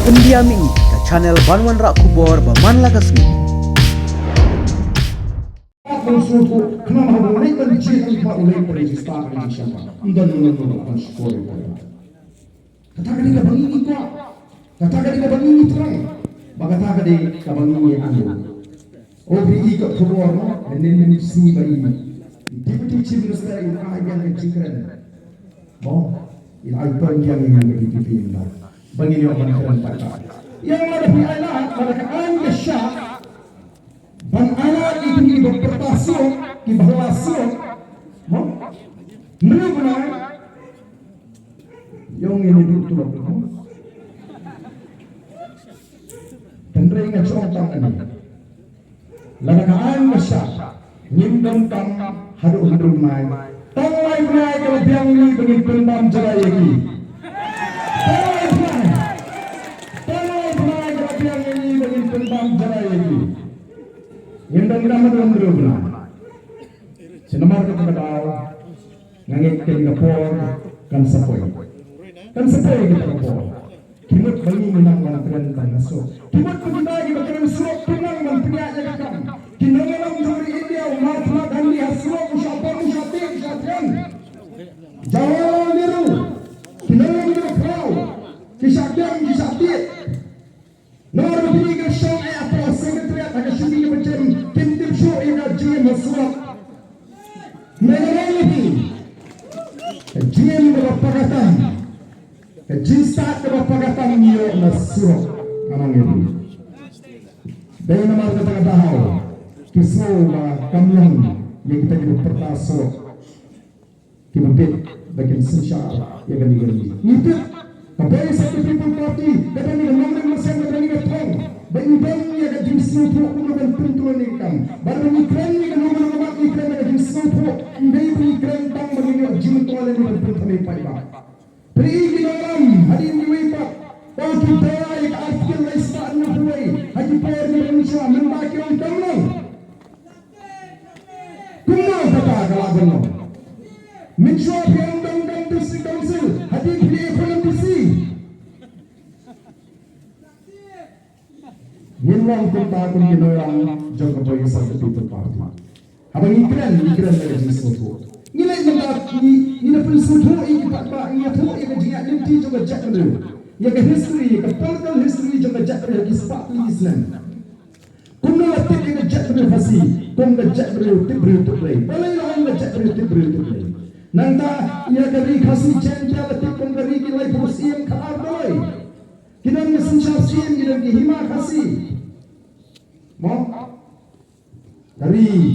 Pendiami ke channel Banwan Rak Kubor Baman Lagasmi. Suatu kenapa mereka dicari Pak oleh perintah siapa? Enggak akan sekolah itu. Katakan dia bang ini kuat, katakan dia bang ini terang, katakan dia bang ini anu. Oh beri ikut keluar no, dan ini sini bagi Deputy Chief Minister in Ayan and Chikran. Mau, in Alpan yang DPP ini. Bang ini orang keren pakar. Yang ada di Ayan, mereka angkat syah. Bang anak ini berpertasio, kibahlasio, mereka yang ini dulu tu, tentera ingat soal tangan ini, ladakaan besar, nyimpen tam hadu naik, tangai naik kalau biang ini dengan pendam jerai lagi, tangai kalau biang ini dengan pendam jerai lagi. Yang dalam dalam berubah. Senamar kita tahu, ngangit ke Singapura kan sepoi kita kapor. Kimut bagi minang mantren kan masuk. Kimut kita lagi berkenan surat pinang mantrianya kakam. Kinangalam juri India umatlah dan lihat surat usapan usatin usatin. Jalan biru. Kinangalam juri kau. Kisahkan kisatit. Nomor tiga syong apa sekretariat agak syuting macam tim show yang GM surat. Mereka ini GM berpagatan, G-Start berpagatan nyo na surat kamang ini. Dahil naman kita tahu, kisah kamlang yang kita hidup pertaso, kimabit bagian sensyal yang gani-gani. Ngipit, kabay sa People Party, kata ni namang masang kata ni katong, bain-bain niya ka jimsino po kung naman pintuan ni kam. Baru ni kren ni kanong naman ni kren na jimsino po, hindi ni kren tang magiging jimtuan ni pintuan ni paliba. Perigi naman, hadin ni Wipa, o kita ay ka-artikel na istaan na buhay, hadi pair ni Manisha, membaki ang tamlang. Kung na patagalagan mo, Mitchua Piandang District Council, hadi pilih politisi. Yunwang kuntakon ginoyang jang kapoy sa People Party. Habang ikran na kasi suto. Ngilay nilapin suto, ikipat ba, iyato, ikajingat linti jang kajak na. Yaka history, yaka political history jang kajak na, yaka party Islam. Kung nalatik ikajak na fasi, kung kajak na tibri tuplay. Balay lang kajak na tibri tuplay. Nanda, yaka rikasi chen jalatik kung karikilay pusiyang kaardoy. Kinang nasensyal siyang kinang hima kasi. Mo? Dari